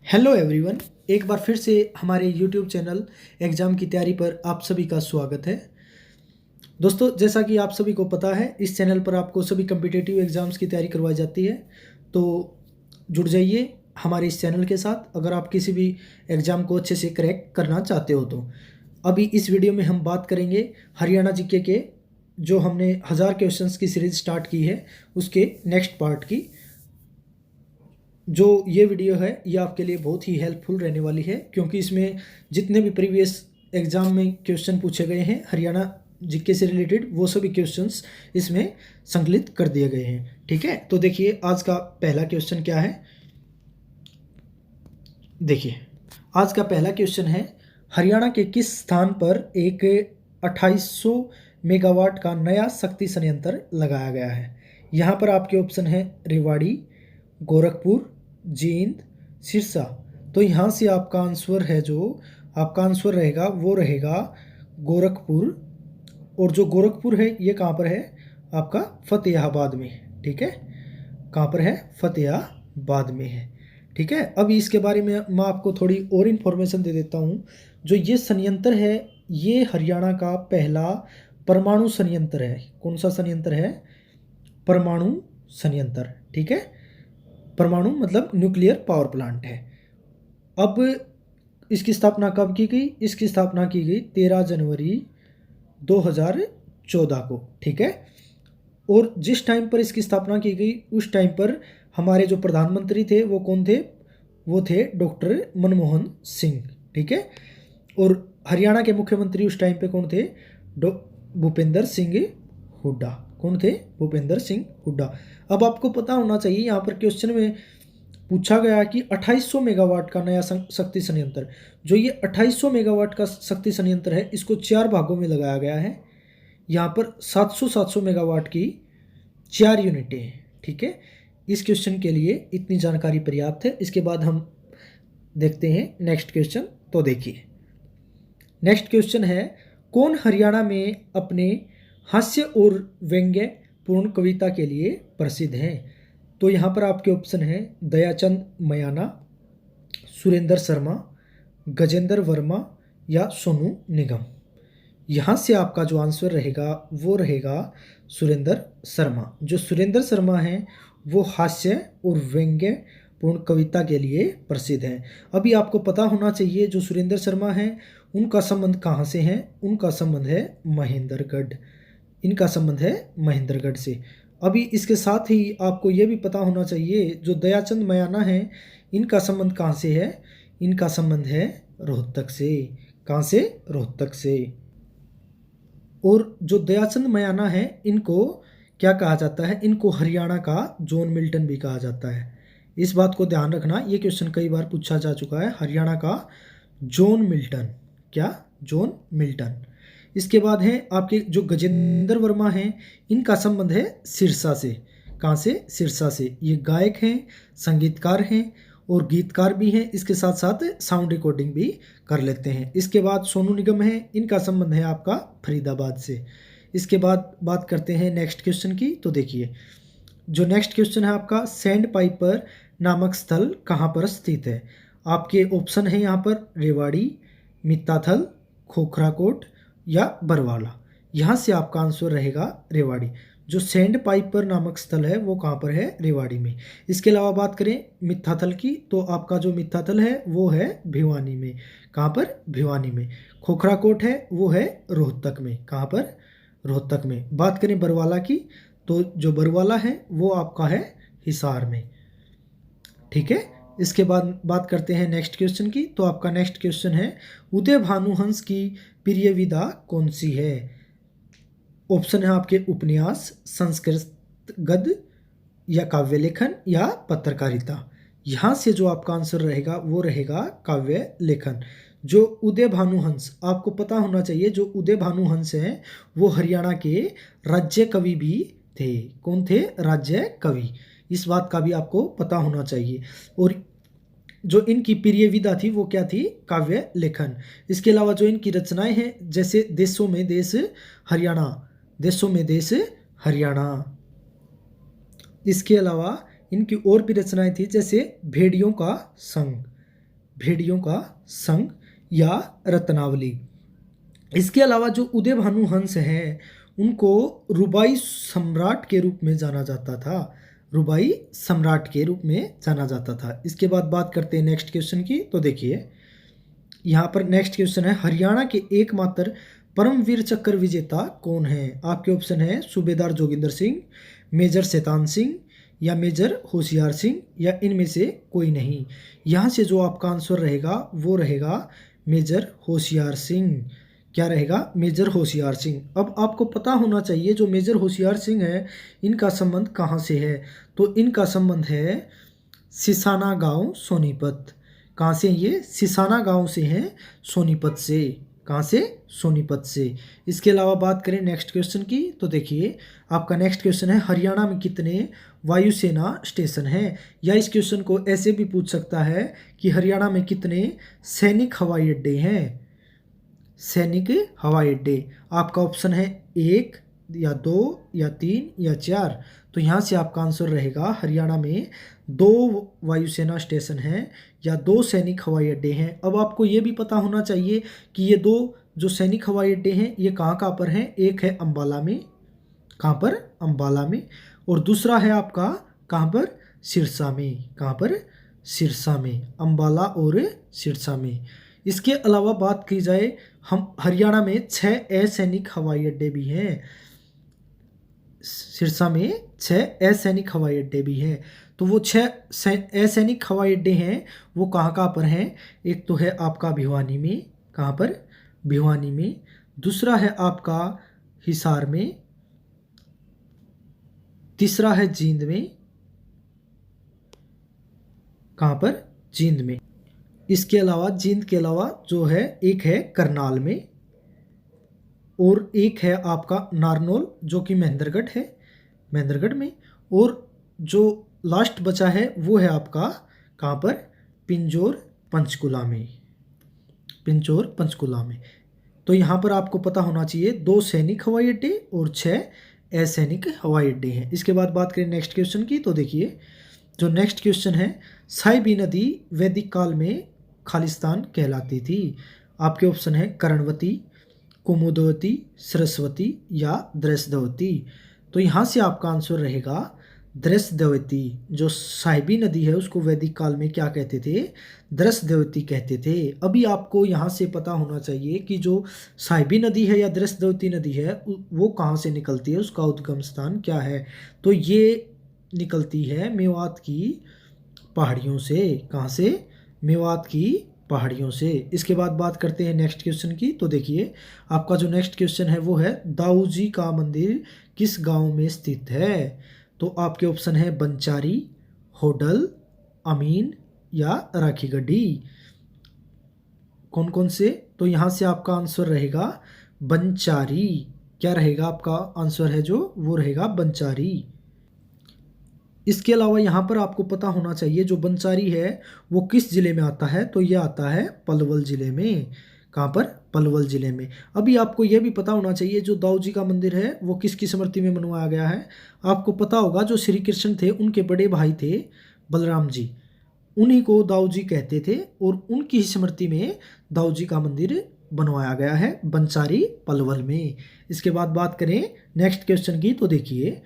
Hello everyone. एक बार फिर से हमारे यूट्यूब चैनल एग्ज़ाम की तैयारी पर आप सभी का स्वागत है। दोस्तों, जैसा कि आप सभी को पता है, इस चैनल पर आपको सभी कम्पिटिटिव एग्ज़ाम्स की तैयारी करवाई जाती है। तो जुड़ जाइए हमारे इस चैनल के साथ अगर आप किसी भी एग्ज़ाम को अच्छे से क्रैक करना चाहते हो तो। अभी इस वीडियो में हम बात करेंगे हरियाणा जीके के, जो हमने 1000 क्वेश्चंस की सीरीज़ स्टार्ट की है, उसके नेक्स्ट पार्ट की। जो ये वीडियो है ये आपके लिए बहुत ही हेल्पफुल रहने वाली है, क्योंकि इसमें जितने भी प्रीवियस एग्ज़ाम में क्वेश्चन पूछे गए हैं हरियाणा जीके से रिलेटेड, वो सभी क्वेश्चंस इसमें संकलित कर दिए गए हैं। ठीक है, तो देखिए आज का पहला क्वेश्चन क्या है। देखिए आज का पहला क्वेश्चन है, हरियाणा के किस स्थान पर एक 2800 मेगावाट का नया शक्ति संयंत्र लगाया गया है। यहाँ पर आपके ऑप्शन है रेवाड़ी, गोरखपुर, जींद, सिरसा। तो यहाँ से आपका आंसर है, जो आपका आंसर रहेगा वो रहेगा गोरखपुर। और जो गोरखपुर है ये कहाँ पर है, आपका फतेहाबाद में। ठीक है, कहाँ पर है, फतेहाबाद में है। ठीक है, अभी इसके बारे में मैं आपको थोड़ी और इन्फॉर्मेशन दे देता हूँ। जो ये संयंत्र है ये हरियाणा का पहला परमाणु संयंत्र है। कौन सा संयंत्र है, परमाणु संयंत्र। ठीक है, परमाणु मतलब न्यूक्लियर पावर प्लांट है। अब इसकी स्थापना कब की गई, इसकी स्थापना की गई 13 जनवरी 2014 को। ठीक है, और जिस टाइम पर इसकी स्थापना की गई उस टाइम पर हमारे जो प्रधानमंत्री थे वो कौन थे, वो थे डॉक्टर मनमोहन सिंह। ठीक है, और हरियाणा के मुख्यमंत्री उस टाइम पे कौन थे, भूपेंद्र सिंह हुड्डा। कौन थे, भूपेंद्र सिंह हुड्डा। अब आपको पता होना चाहिए, यहाँ पर क्वेश्चन में पूछा गया कि 2800 मेगावाट का नया शक्ति संयंत्र। जो ये 2800 मेगावाट का शक्ति संयंत्र है इसको 4 भागों में लगाया गया है। यहाँ पर 700 मेगावाट की 4 यूनिटें हैं। ठीक है, इस क्वेश्चन के लिए इतनी जानकारी पर्याप्त है। इसके बाद हम देखते हैं नेक्स्ट क्वेश्चन। तो देखिए नेक्स्ट क्वेश्चन है, कौन हरियाणा में अपने हास्य और व्यंग्य पूर्ण कविता के लिए प्रसिद्ध हैं। तो यहाँ पर आपके ऑप्शन हैं दयाचंद मयाना, सुरेंद्र शर्मा, गजेंद्र वर्मा या सोनू निगम। यहाँ से आपका जो आंसर रहेगा वो रहेगा सुरेंद्र शर्मा। जो सुरेंद्र शर्मा हैं वो हास्य और व्यंग्य पूर्ण कविता के लिए प्रसिद्ध हैं। अभी आपको पता होना चाहिए जो सुरेंद्र शर्मा हैं उनका संबंध कहाँ से है, उनका संबंध है महेंद्रगढ़। इनका संबंध है महेंद्रगढ़ से। अभी इसके साथ ही आपको ये भी पता होना चाहिए जो दयाचंद मयाना है इनका संबंध कहाँ से है, इनका संबंध है रोहतक से। कहाँ से, रोहतक से। और जो दयाचंद मयाना है इनको क्या कहा जाता है, इनको हरियाणा का जॉन मिल्टन भी कहा जाता है। इस बात को ध्यान रखना, ये क्वेश्चन कई बार पूछा जा चुका है। हरियाणा का जॉन मिल्टन, क्या, जॉन मिल्टन। इसके बाद है आपके जो गजेंद्र वर्मा हैं इनका संबंध है सिरसा से। कहाँ से, सिरसा से। ये गायक हैं, संगीतकार हैं और गीतकार भी हैं। इसके साथ साथ साउंड रिकॉर्डिंग भी कर लेते हैं। इसके बाद सोनू निगम है, इनका संबंध है आपका फरीदाबाद से। इसके बाद बात करते हैं नेक्स्ट क्वेश्चन की। तो देखिए जो नेक्स्ट क्वेश्चन है आपका, सैंड पाइपर नामक स्थल कहाँ पर स्थित है। आपके ऑप्शन है यहाँ पर रेवाड़ी, मित्ताथल, खोखराकोट या बरवाला। यहाँ से आपका आंसर रहेगा रेवाड़ी। जो सैंड पाइपर नामक स्थल है वो कहाँ पर है, रेवाड़ी में। इसके अलावा बात करें मित्ताथल की, तो आपका जो मित्ताथल है वो है भिवानी में। कहाँ पर, भिवानी में। खोखराकोट है वो है रोहतक में। कहाँ पर, रोहतक में। बात करें बरवाला की, तो जो बरवाला है वो आपका है हिसार में। ठीक है, इसके बाद बात करते हैं नेक्स्ट क्वेश्चन की। तो आपका नेक्स्ट क्वेश्चन है, उदय भानुहंस की प्रिय विधा कौन सी है। ऑप्शन है आपके उपन्यास, संस्कृत गद्य या काव्य लेखन या पत्रकारिता। यहाँ से जो आपका आंसर रहेगा वो रहेगा काव्य लेखन। जो उदय भानुहंस, आपको पता होना चाहिए जो उदय भानुहंस हैं वो हरियाणा के राज्य कवि भी थे। कौन थे, राज्य कवि। इस बात का भी आपको पता होना चाहिए। और जो इनकी प्रिय विधा थी वो क्या थी, काव्य लेखन। इसके अलावा जो इनकी रचनाएं हैं जैसे देशों में देश हरियाणा, देशों में देश हरियाणा। इसके अलावा इनकी और भी रचनाएं थी जैसे भेड़ियों का संग। भेड़ियों का संग या रत्नावली। इसके अलावा जो उदय भानु हंस हैं उनको रुबाई सम्राट के रूप में जाना जाता था, रुबाई सम्राट के रूप में जाना जाता था। इसके बाद बात करते हैं नेक्स्ट क्वेश्चन की। तो देखिए यहाँ पर नेक्स्ट क्वेश्चन है, हरियाणा के एकमात्र परमवीर चक्र विजेता कौन है? आपके ऑप्शन है सूबेदार जोगिंदर सिंह, मेजर शैतान सिंह या मेजर होशियार सिंह या इनमें से कोई नहीं। यहाँ से जो आपका आंसर रहेगा वो रहेगा मेजर होशियार सिंह। क्या रहेगा? मेजर होशियार सिंह। अब आपको पता होना चाहिए जो मेजर होशियार सिंह है इनका संबंध कहाँ से है? तो इनका संबंध है सिसाना गांव सोनीपत। कहाँ से? ये सिसाना गांव से हैं, सोनीपत से। कहाँ से? सोनीपत से। इसके अलावा बात करें नेक्स्ट क्वेश्चन की। तो देखिए आपका नेक्स्ट क्वेश्चन है, हरियाणा में कितने वायुसेना स्टेशन हैं? या इस क्वेश्चन को ऐसे भी पूछ सकता है कि हरियाणा में कितने सैनिक हवाई अड्डे हैं? सैनिक हवाई अड्डे। आपका ऑप्शन है 1 या 2 या 3 या 4। तो यहाँ से आपका आंसर रहेगा हरियाणा में 2 वायुसेना स्टेशन हैं या 2 सैनिक हवाई अड्डे हैं। अब आपको ये भी पता होना चाहिए कि ये 2 जो सैनिक हवाई अड्डे हैं ये कहाँ पर हैं। एक है अंबाला में, कहाँ पर? अंबाला में। और दूसरा है आपका कहाँ पर? सिरसा में। कहाँ पर? सिरसा में। अंबाला और सिरसा में। इसके अलावा बात की जाए, हम हरियाणा में 6 असैनिक हवाई अड्डे भी हैं। सिरसा में 6 असैनिक हवाई अड्डे भी हैं। तो वो 6 असैनिक हवाई अड्डे हैं वो कहाँ पर हैं? एक तो है आपका भिवानी में। कहाँ पर? भिवानी में। दूसरा है आपका हिसार में। तीसरा है जींद में। कहाँ पर? जींद में। इसके अलावा जींद के अलावा जो है एक है करनाल में और एक है आपका नारनौल जो कि महेंद्रगढ़ है, महेंद्रगढ़ में। और जो लास्ट बचा है वो है आपका कहाँ पर? पिंजौर पंचकुला में। पिंजौर पंचकुला में। तो यहाँ पर आपको पता होना चाहिए 2 सैनिक हवाई अड्डे और 6 असैनिक हवाई अड्डे हैं। इसके बाद बात करें नेक्स्ट क्वेश्चन की। तो देखिए जो नेक्स्ट क्वेश्चन है, साइबी नदी वैदिक काल में खालिस्तान कहलाती थी। आपके ऑप्शन है कर्णवती, कुमुदवती, सरस्वती या द्रसदवती। तो यहाँ से आपका आंसर रहेगा द्रसदवती। जो साहिबी नदी है उसको वैदिक काल में क्या कहते थे? द्रसदवती कहते थे। अभी आपको यहाँ से पता होना चाहिए कि जो साहिबी नदी है या द्रसदवती नदी है वो कहाँ से निकलती है, उसका उद्गम स्थान क्या है? तो ये निकलती है मेवात की पहाड़ियों से। कहाँ से? मेवात की पहाड़ियों से। इसके बाद बात करते हैं नेक्स्ट क्वेश्चन की। तो देखिए आपका जो नेक्स्ट क्वेश्चन है वो है, दाऊजी का मंदिर किस गांव में स्थित है? तो आपके ऑप्शन है बंचारी, होडल, अमीन या राखीगढ़ी। कौन कौन से? तो यहाँ से आपका आंसर रहेगा बंचारी। क्या रहेगा? आपका आंसर है जो वो रहेगा बंचारी। इसके अलावा यहाँ पर आपको पता होना चाहिए जो बंचारी है वो किस ज़िले में आता है? तो ये आता है पलवल ज़िले में। कहाँ पर? पलवल ज़िले में। अभी आपको यह भी पता होना चाहिए जो दाऊ जी का मंदिर है वो किसकी स्मृति में बनवाया गया है? आपको पता होगा जो श्री कृष्ण थे उनके बड़े भाई थे बलराम जी, उन्हीं को दाऊ जी कहते थे और उनकी ही स्मृति में दाऊ जी का मंदिर बनवाया गया है बंचारी पलवल में। इसके बाद बात करें नेक्स्ट क्वेश्चन की। तो देखिए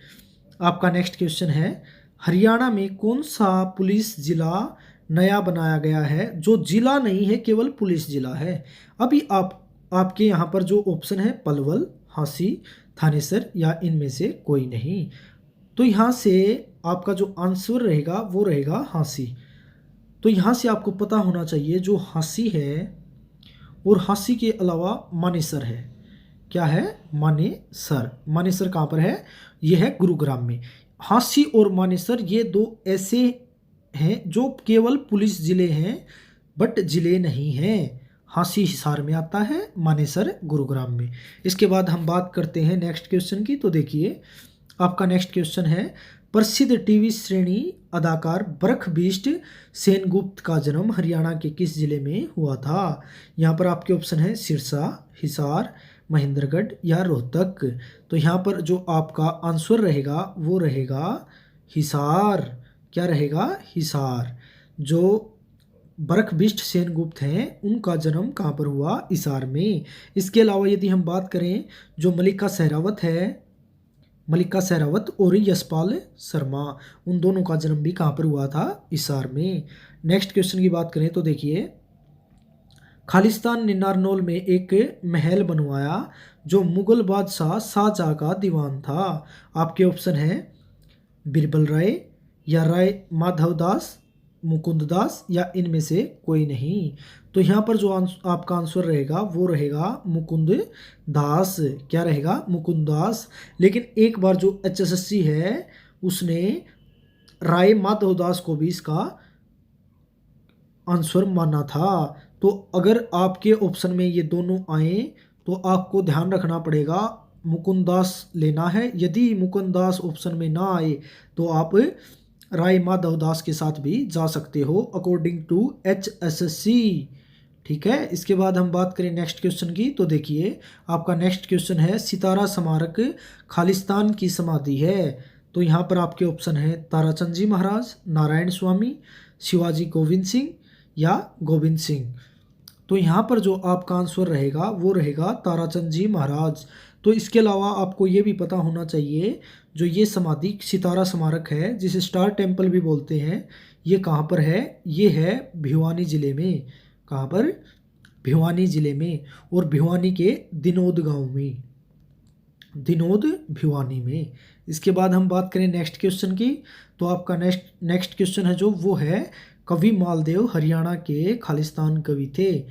आपका नेक्स्ट क्वेश्चन है, हरियाणा में कौन सा पुलिस जिला नया बनाया गया है जो जिला नहीं है केवल पुलिस जिला है? अभी आपके यहाँ पर जो ऑप्शन है पलवल, हांसी, थानेसर या इनमें से कोई नहीं। तो यहाँ से आपका जो आंसर रहेगा वो रहेगा हांसी। तो यहाँ से आपको पता होना चाहिए जो हांसी है और हांसी के अलावा मानेसर है। क्या है? मानेसर। मानेसर कहाँ पर है? ये है गुरुग्राम में। हांसी और मानेसर ये 2 ऐसे हैं जो केवल पुलिस जिले हैं बट जिले नहीं हैं। हांसी हिसार में आता है, मानेसर गुरुग्राम में। इसके बाद हम बात करते हैं नेक्स्ट क्वेश्चन की। तो देखिए आपका नेक्स्ट क्वेश्चन है, प्रसिद्ध टीवी श्रेणी अदाकार बरखबीस्ट सेनगुप्त का जन्म हरियाणा के किस जिले में हुआ था? यहाँ पर आपके ऑप्शन है सिरसा, हिसार, महेंद्रगढ़ या रोहतक। तो यहाँ पर जो आपका आंसर रहेगा वो रहेगा हिसार। क्या रहेगा? हिसार। जो बरखबिष्ट सेनगुप्त हैं उनका जन्म कहाँ पर हुआ? हिसार में। इसके अलावा यदि हम बात करें जो मल्लिका शेरावत है, मल्लिका शेरावत और यशपाल शर्मा, उन दोनों का जन्म भी कहाँ पर हुआ था? हिसार में। नेक्स्ट क्वेश्चन की बात करें तो देखिए, खालिस्तान ने नारनौल में एक महल बनवाया जो मुगल बादशाह शाहजहां का दीवान था। आपके ऑप्शन है बिरबल राय या राय माधवदास, मुकुंददास या इनमें से कोई नहीं। तो यहाँ पर जो आपका आंसर रहेगा वो रहेगा मुकुंद दास। क्या रहेगा? मुकुंद दास। लेकिन एक बार जो HSSC है उसने राय माधवदास को भी इसका आंसर माना था। तो अगर आपके ऑप्शन में ये दोनों आए तो आपको ध्यान रखना पड़ेगा, मुकुंदास लेना है। यदि मुकुंदास ऑप्शन में ना आए तो आप राय माधवदास के साथ भी जा सकते हो अकॉर्डिंग टू HSSC। ठीक है। इसके बाद हम बात करें नेक्स्ट क्वेश्चन की तो देखिए, आपका नेक्स्ट क्वेश्चन है सितारा स्मारक खालिस्तान की समाधि है। तो यहाँ पर आपके ऑप्शन है ताराचंद जी महाराज, नारायण स्वामी, शिवाजी गोविंद सिंह या गोविंद सिंह। तो यहाँ पर जो आपका आंसर रहेगा वो रहेगा ताराचंद जी महाराज। तो इसके अलावा आपको ये भी पता होना चाहिए, जो ये समाधि सितारा स्मारक है जिसे स्टार टेम्पल भी बोलते हैं, ये कहाँ पर है? ये है भिवानी ज़िले में। कहाँ पर? भिवानी ज़िले में, और भिवानी के दिनोद गांव में, दिनोद भिवानी में। इसके बाद हम बात करें नेक्स्ट क्वेश्चन की तो आपका नेक्स्ट क्वेश्चन है जो वो है कवि मालदेव हरियाणा के खालिस्तान कवि थे।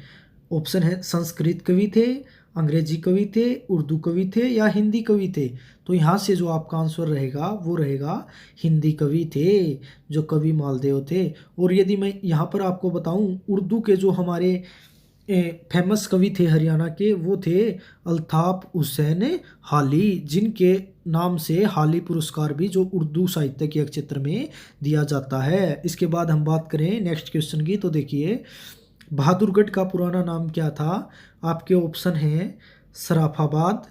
ऑप्शन है संस्कृत कवि थे, अंग्रेजी कवि थे, उर्दू कवि थे या हिंदी कवि थे। तो यहाँ से जो आपका आंसर रहेगा वो रहेगा हिंदी कवि थे जो कवि मालदेव थे। और यदि मैं यहाँ पर आपको बताऊँ, उर्दू के जो हमारे फेमस कवि थे हरियाणा के वो थे अल्ताफ हुसैन हाली, जिनके नाम से हाली पुरस्कार भी जो उर्दू साहित्य के क्षेत्र में दिया जाता है। इसके बाद हम बात करें नेक्स्ट क्वेश्चन की तो देखिए, बहादुरगढ़ का पुराना नाम क्या था? आपके ऑप्शन हैं सराफाबाद,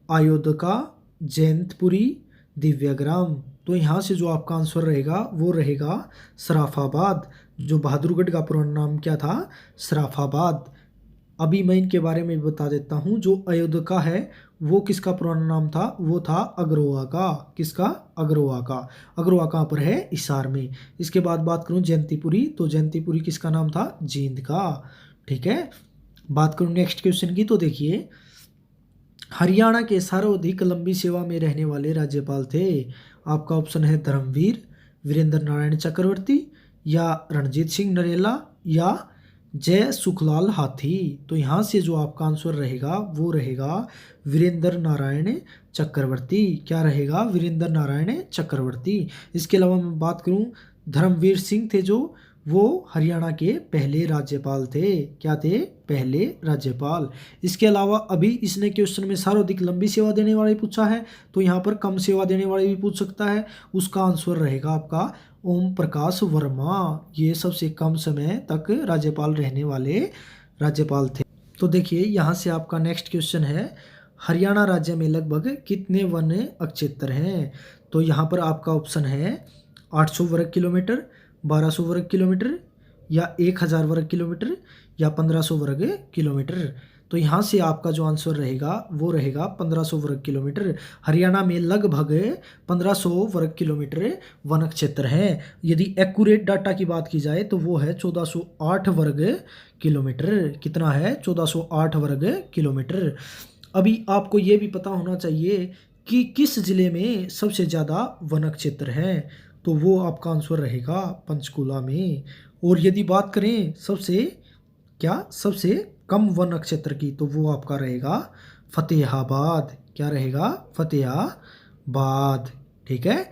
अयोध्या, जैनपुरी, दिव्याग्राम। तो यहाँ से जो आपका आंसर रहेगा वो रहेगा सराफाबाद। जो बहादुरगढ़ का पुराना नाम क्या था? सराफाबाद। अभी मैं इनके बारे में बता देता हूँ। जो अयोध्या है वो किसका पुराना नाम था? वो था अग्रवा का। किसका? अग्रवा का। अग्रवा कहाँ पर है? हिसार में। इसके बाद बात करूँ जयंतीपुरी, तो जयंतीपुरी किसका नाम था? जींद का। ठीक है। बात करूँ नेक्स्ट क्वेश्चन की तो देखिए, हरियाणा के सर्वाधिक लंबी सेवा में रहने वाले राज्यपाल थे। आपका ऑप्शन है धर्मवीर, वीरेंद्र नारायण चक्रवर्ती या रणजीत सिंह नरेला या जय सुखलाल हाथी। तो यहाँ से जो आपका आंसर रहेगा वो रहेगा वीरेंद्र नारायण चक्रवर्ती। क्या रहेगा? वीरेंद्र नारायण चक्रवर्ती। इसके अलावा मैं बात करूँ, धर्मवीर सिंह थे जो वो हरियाणा के पहले राज्यपाल थे। क्या थे? पहले राज्यपाल। इसके अलावा अभी इसने क्वेश्चन में सर्वाधिक लंबी सेवा देने वाले पूछा है, तो यहाँ पर कम सेवा देने वाले भी पूछ सकता है। उसका आंसर रहेगा आपका ओम प्रकाश वर्मा। ये सबसे कम समय तक राज्यपाल रहने वाले राज्यपाल थे। तो देखिए यहाँ से आपका नेक्स्ट क्वेश्चन है, हरियाणा राज्य में लगभग कितने वन क्षेत्र हैं? तो यहाँ पर आपका ऑप्शन है 800 वर्ग किलोमीटर, 1200 वर्ग किलोमीटर या 1000 वर्ग किलोमीटर या 1500 वर्ग किलोमीटर। तो यहाँ से आपका जो आंसर रहेगा वो रहेगा 1500 वर्ग किलोमीटर। हरियाणा में लगभग 1500 वर्ग किलोमीटर वन क्षेत्र है। यदि एक्यूरेट डाटा की बात की जाए तो वो है 1408 वर्ग किलोमीटर। कितना है? 1408 वर्ग किलोमीटर। अभी आपको ये भी पता होना चाहिए कि किस जिले में सबसे ज़्यादा वन क्षेत्र है, तो वो आपका आंसर रहेगा पंचकुला में। और यदि बात करें सबसे कम वन क्षेत्र की, तो वो आपका रहेगा फतेहाबाद। क्या रहेगा? फतेहाबाद। ठीक है।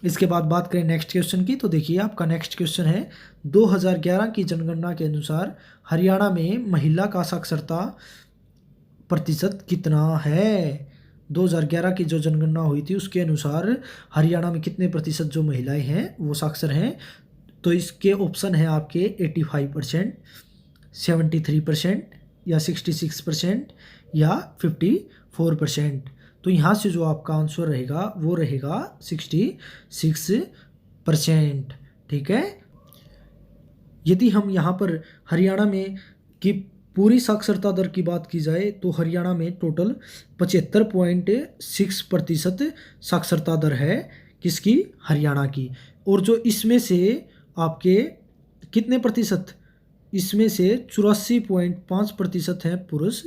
इसके बाद बात करें नेक्स्ट क्वेश्चन की तो देखिए, आपका नेक्स्ट क्वेश्चन है 2011 की जनगणना के अनुसार हरियाणा में महिला का साक्षरता प्रतिशत कितना है? 2011 की जो जनगणना हुई थी उसके अनुसार हरियाणा में कितने प्रतिशत जो महिलाएं हैं वो साक्षर हैं? तो इसके ऑप्शन है आपके 85%, 73% या 66% या 54%। तो यहाँ से जो आपका आंसर रहेगा वो रहेगा 66%। ठीक है। यदि हम यहाँ पर हरियाणा में की पूरी साक्षरता दर की बात की जाए तो हरियाणा में टोटल 75.6% साक्षरता दर है, किसकी, हरियाणा की। और जो इसमें से आपके कितने प्रतिशत, इसमें से 84.5% हैं पुरुष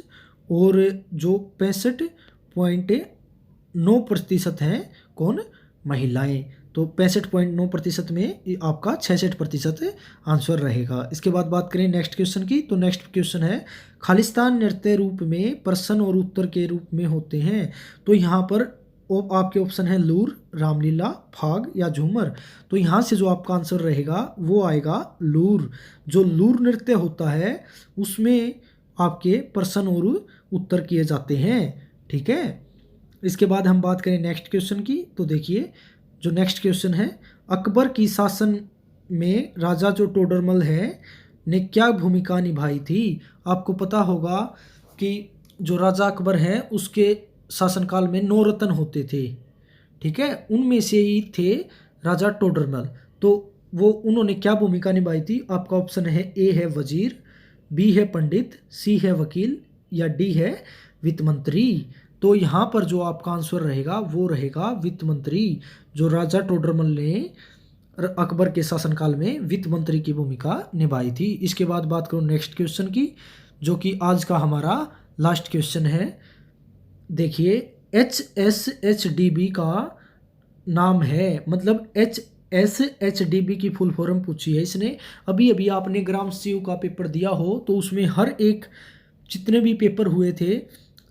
और जो 65.9% हैं कौन, महिलाएं। तो 65.9% में आपका 66% आंसर रहेगा। इसके बाद बात करें नेक्स्ट क्वेश्चन की, तो नेक्स्ट क्वेश्चन है खालिस्तान नृत्य रूप में प्रश्न और उत्तर के रूप में होते हैं। तो यहाँ पर आपके ऑप्शन है लूर, रामलीला, फाग या झूमर। तो यहाँ से जो आपका आंसर रहेगा वो आएगा लूर। जो लूर नृत्य होता है उसमें आपके प्रश्न और उत्तर किए जाते हैं, ठीक है। इसके बाद हम बात करें नेक्स्ट क्वेश्चन की, तो देखिए जो नेक्स्ट क्वेश्चन है, अकबर की शासन में राजा जो टोडरमल है ने क्या भूमिका निभाई थी। आपको पता होगा कि जो राजा अकबर है उसके शासनकाल में 9 रत्न होते थे, ठीक है, उनमें से ही थे राजा टोडरमल। तो वो उन्होंने क्या भूमिका निभाई थी। आपका ऑप्शन है ए है वजीर, बी है पंडित, सी है वकील या डी है वित्त मंत्री। तो यहाँ पर जो आपका आंसर रहेगा वो रहेगा वित्त मंत्री। जो राजा टोडरमल ने अकबर के शासनकाल में वित्त मंत्री की भूमिका निभाई थी। इसके बाद बात करूँ नेक्स्ट क्वेश्चन की, जो कि आज का हमारा लास्ट क्वेश्चन है। देखिए HSHDB का नाम है, मतलब HSHDB की फुल फॉर्म पूछी है इसने। अभी अभी आपने ग्राम सचिव का पेपर दिया हो तो उसमें हर एक जितने भी पेपर हुए थे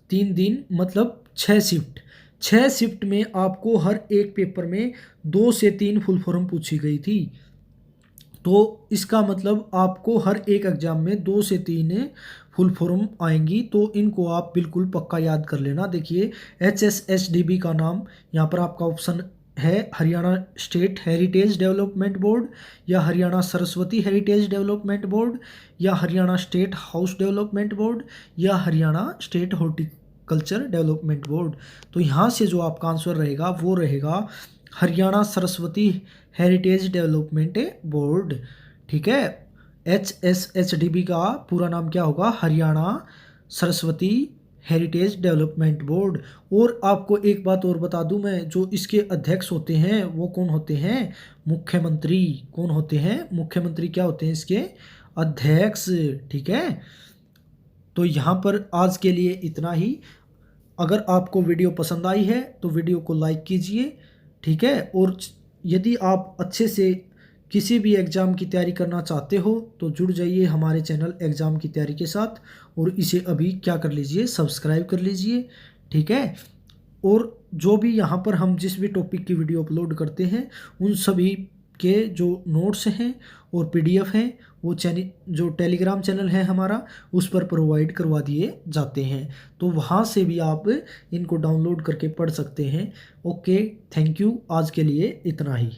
3 दिन मतलब 6 शिफ्ट में आपको हर एक पेपर में 2 से 3 फुल फॉर्म पूछी गई थी। तो इसका मतलब आपको हर एक एग्जाम में 2 से 3 फुल फॉर्म आएंगी, तो इनको आप बिल्कुल पक्का याद कर लेना। देखिए HSHDB का नाम यहाँ पर आपका ऑप्शन है Haryana state heritage development board या Haryana Saraswati heritage development board या Haryana state house development board या Haryana state horticulture development board. तो यहाँ से जो आपका आंसर रहेगा वो रहेगा Haryana Saraswati heritage development board, ठीक है। HSHDB का पूरा नाम क्या होगा, Haryana Saraswati heritage development board. और आपको एक बात और बता दूं मैं, जो इसके अध्यक्ष होते हैं वो कौन होते हैं, मुख्यमंत्री। कौन होते हैं, मुख्यमंत्री क्या होते हैं इसके अध्यक्ष, ठीक है। तो यहाँ पर आज के लिए इतना ही। अगर आपको वीडियो पसंद आई है तो वीडियो को लाइक कीजिए, ठीक है। और यदि आप अच्छे से किसी भी एग्ज़ाम की तैयारी करना चाहते हो तो जुड़ जाइए हमारे चैनल एग्ज़ाम की तैयारी के साथ, और इसे अभी क्या कर लीजिए, सब्सक्राइब कर लीजिए, ठीक है। और जो भी यहाँ पर हम जिस भी टॉपिक की वीडियो अपलोड करते हैं उन सभी के जो नोट्स हैं और PDF हैं वो जो टेलीग्राम चैनल है हमारा उस पर प्रोवाइड करवा दिए जाते हैं। तो वहाँ से भी आप इनको डाउनलोड करके पढ़ सकते हैं। ओके, थैंक यू, आज के लिए इतना ही।